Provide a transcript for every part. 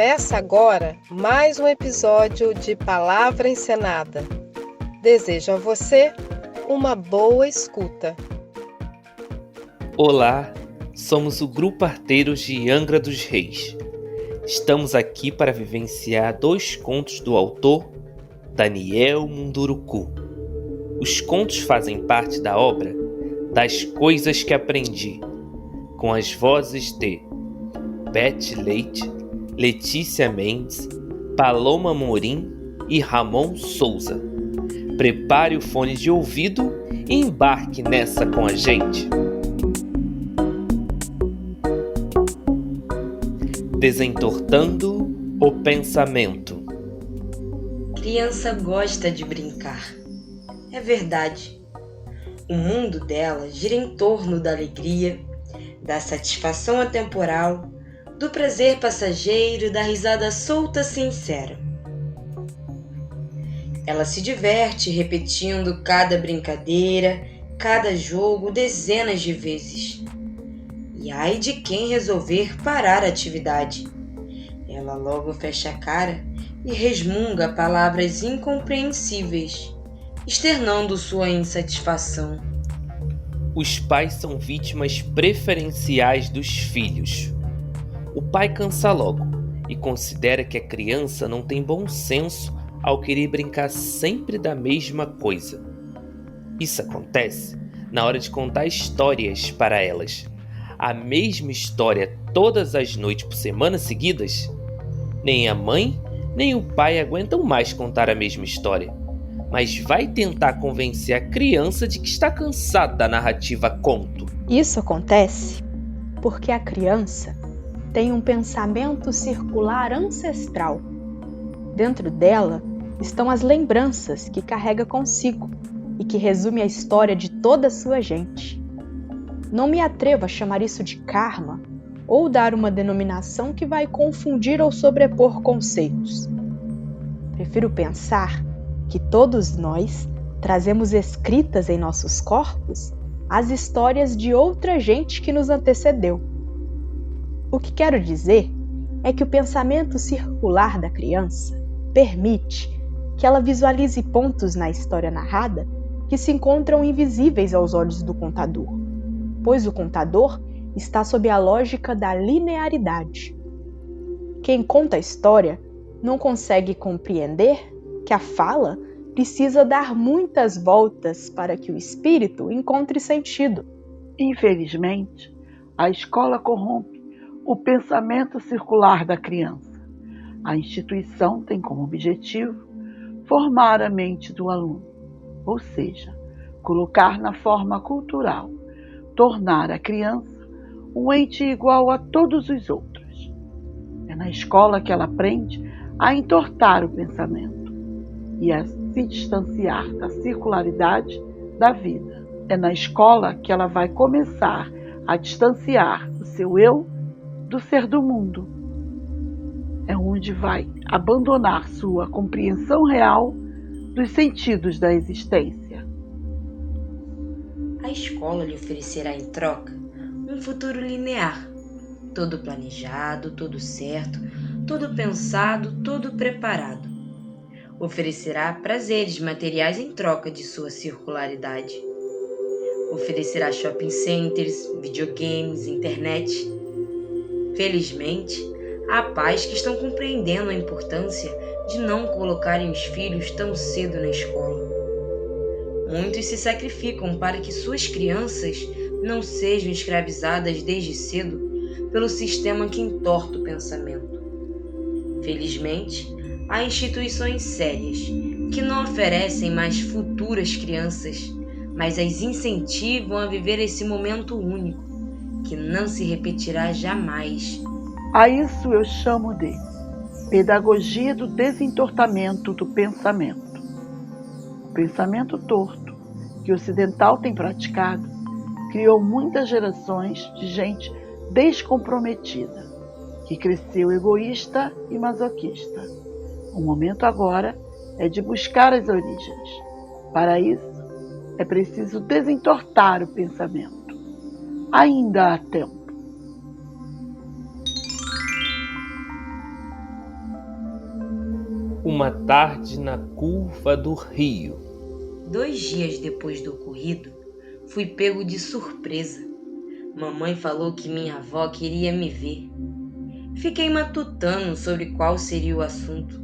Começa agora mais um episódio de Palavra Encenada. Desejo a você uma boa escuta. Olá, somos o Grupo Arteiros de Angra dos Reis. Estamos aqui para vivenciar 2 contos do autor Daniel Munduruku. Os contos fazem parte da obra Das Coisas que Aprendi, com as vozes de Beth Leite, Letícia Mendes, Paloma Morim e Ramon Souza. Prepare o fone de ouvido e embarque nessa com a gente. Desentortando o pensamento. Criança gosta de brincar. É verdade. O mundo dela gira em torno da alegria, da satisfação atemporal, do prazer passageiro, da risada solta sincera. Ela se diverte repetindo cada brincadeira, cada jogo dezenas de vezes. E ai de quem resolver parar a atividade. Ela logo fecha a cara e resmunga palavras incompreensíveis, externando sua insatisfação. Os pais são vítimas preferenciais dos filhos. O pai cansa logo e considera que a criança não tem bom senso ao querer brincar sempre da mesma coisa. Isso acontece na hora de contar histórias para elas. A mesma história todas as noites por semana seguidas? Nem a mãe, nem o pai aguentam mais contar a mesma história. Mas vai tentar convencer a criança de que está cansado da narrativa conto. Isso acontece porque a criança tem um pensamento circular ancestral. Dentro dela estão as lembranças que carrega consigo e que resume a história de toda a sua gente. Não me atrevo a chamar isso de karma ou dar uma denominação que vai confundir ou sobrepor conceitos. Prefiro pensar que todos nós trazemos escritas em nossos corpos as histórias de outra gente que nos antecedeu. O que quero dizer é que o pensamento circular da criança permite que ela visualize pontos na história narrada que se encontram invisíveis aos olhos do contador, pois o contador está sob a lógica da linearidade. Quem conta a história não consegue compreender que a fala precisa dar muitas voltas para que o espírito encontre sentido. Infelizmente, a escola corrompe o pensamento circular da criança. A instituição tem como objetivo formar a mente do aluno, ou seja, colocar na forma cultural, tornar a criança um ente igual a todos os outros. É na escola que ela aprende a entortar o pensamento e a se distanciar da circularidade da vida. É na escola que ela vai começar a distanciar o seu eu do ser do mundo. É onde vai abandonar sua compreensão real dos sentidos da existência. A escola lhe oferecerá em troca um futuro linear, todo planejado, todo certo, todo pensado, todo preparado. Oferecerá prazeres materiais em troca de sua circularidade. Oferecerá shopping centers, videogames, internet. Felizmente, há pais que estão compreendendo a importância de não colocarem os filhos tão cedo na escola. Muitos se sacrificam para que suas crianças não sejam escravizadas desde cedo pelo sistema que entorta o pensamento. Felizmente, há instituições sérias que não oferecem mais futuras crianças, mas as incentivam a viver esse momento único, que não se repetirá jamais. A isso eu chamo de pedagogia do desentortamento do pensamento. O pensamento torto que o ocidental tem praticado criou muitas gerações de gente descomprometida, que cresceu egoísta e masoquista. O momento agora é de buscar as origens. Para isso, é preciso desentortar o pensamento. Ainda há tempo. Uma tarde na curva do rio. 2 dias depois do ocorrido, fui pego de surpresa. Mamãe falou que minha avó queria me ver. Fiquei matutando sobre qual seria o assunto.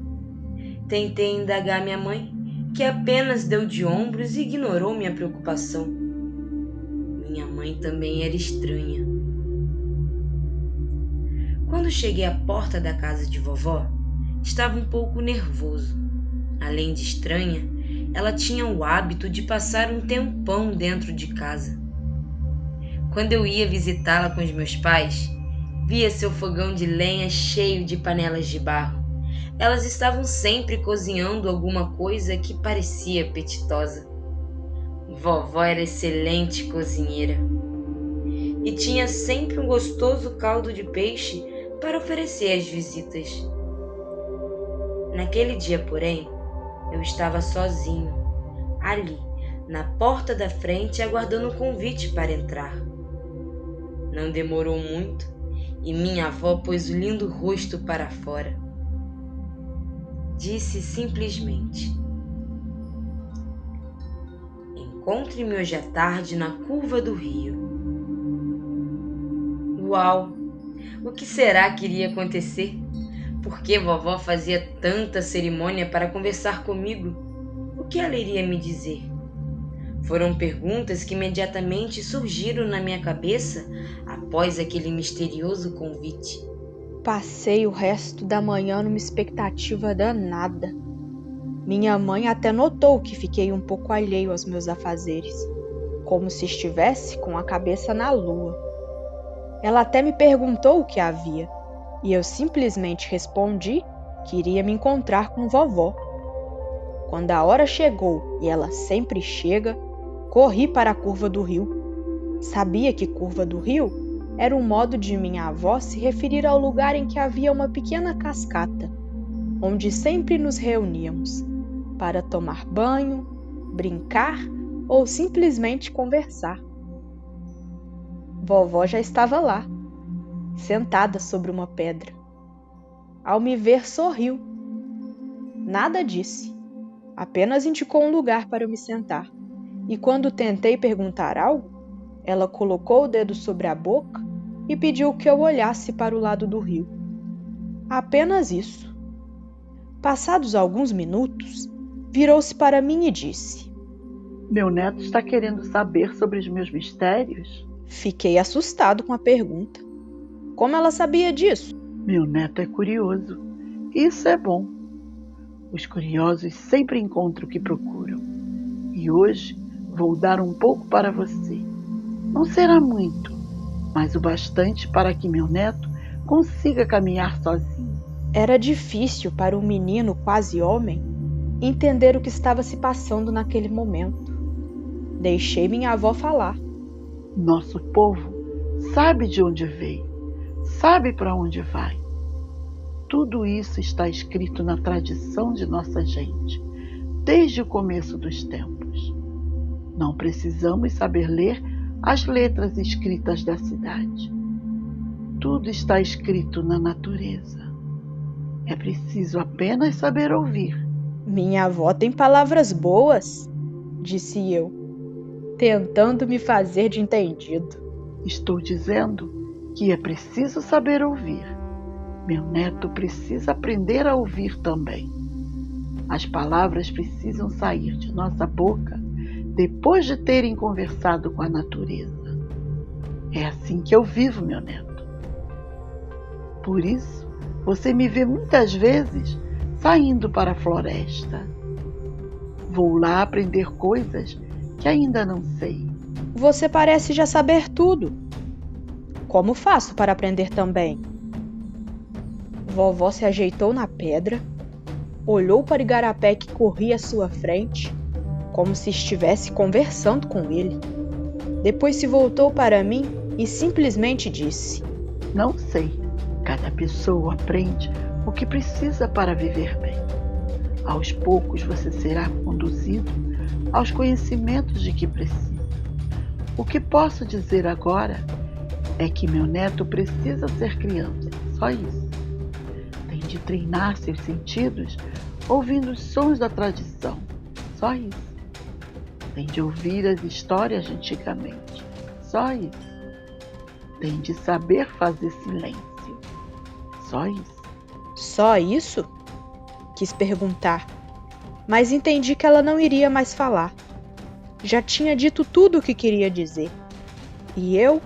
Tentei indagar minha mãe, que apenas deu de ombros e ignorou minha preocupação. Minha mãe também era estranha. Quando cheguei à porta da casa de vovó, estava um pouco nervoso. Além de estranha, ela tinha o hábito de passar um tempão dentro de casa. Quando eu ia visitá-la com os meus pais, via seu fogão de lenha cheio de panelas de barro. Elas estavam sempre cozinhando alguma coisa que parecia apetitosa. Vovó era excelente cozinheira e tinha sempre um gostoso caldo de peixe para oferecer às visitas. Naquele dia, porém, eu estava sozinho, ali, na porta da frente, aguardando o convite para entrar. Não demorou muito e minha avó pôs o lindo rosto para fora. Disse simplesmente: "Encontre-me hoje à tarde na curva do rio." Uau! O que será que iria acontecer? Por que vovó fazia tanta cerimônia para conversar comigo? O que ela iria me dizer? Foram perguntas que imediatamente surgiram na minha cabeça após aquele misterioso convite. Passei o resto da manhã numa expectativa danada. Minha mãe até notou que fiquei um pouco alheio aos meus afazeres, como se estivesse com a cabeça na lua. Ela até me perguntou o que havia, e eu simplesmente respondi que iria me encontrar com vovó. Quando a hora chegou, e ela sempre chega, corri para a curva do rio. Sabia que curva do rio era um modo de minha avó se referir ao lugar em que havia uma pequena cascata, onde sempre nos reuníamos para tomar banho, brincar ou simplesmente conversar. Vovó já estava lá, sentada sobre uma pedra. Ao me ver, sorriu. Nada disse, apenas indicou um lugar para eu me sentar. E quando tentei perguntar algo, ela colocou o dedo sobre a boca e pediu que eu olhasse para o lado do rio. Apenas isso. Passados alguns minutos, virou-se para mim e disse: Meu neto está querendo saber sobre os meus mistérios? Fiquei assustado com a pergunta. Como ela sabia disso? Meu neto é curioso. Isso é bom. Os curiosos sempre encontram o que procuram. E hoje vou dar um pouco para você. Não será muito, mas o bastante para que meu neto consiga caminhar sozinho. Era difícil para um menino quase homem entender o que estava se passando naquele momento. Deixei minha avó falar. Nosso povo sabe de onde veio, sabe para onde vai. Tudo isso está escrito na tradição de nossa gente, desde o começo dos tempos. Não precisamos saber ler as letras escritas da cidade. Tudo está escrito na natureza. É preciso apenas saber ouvir. Minha avó tem palavras boas, disse eu, tentando me fazer de entendido. Estou dizendo que é preciso saber ouvir. Meu neto precisa aprender a ouvir também. As palavras precisam sair de nossa boca depois de terem conversado com a natureza. É assim que eu vivo, meu neto. Por isso, você me vê muitas vezes saindo para a floresta. Vou lá aprender coisas que ainda não sei. Você parece já saber tudo. Como faço para aprender também? Vovó se ajeitou na pedra, olhou para o igarapé que corria à sua frente, como se estivesse conversando com ele. Depois se voltou para mim e simplesmente disse: Não sei. Cada pessoa aprende o que precisa para viver bem. Aos poucos você será conduzido aos conhecimentos de que precisa. O que posso dizer agora é que meu neto precisa ser criança, só isso. Tem de treinar seus sentidos ouvindo os sons da tradição. Só isso. Tem de ouvir as histórias de antigamente. Só isso. Tem de saber fazer silêncio. Só isso. Só isso? Quis perguntar, mas entendi que ela não iria mais falar. Já tinha dito tudo o que queria dizer. E eu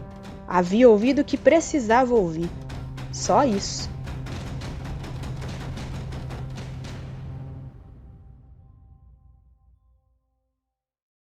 havia ouvido o que precisava ouvir. Só isso.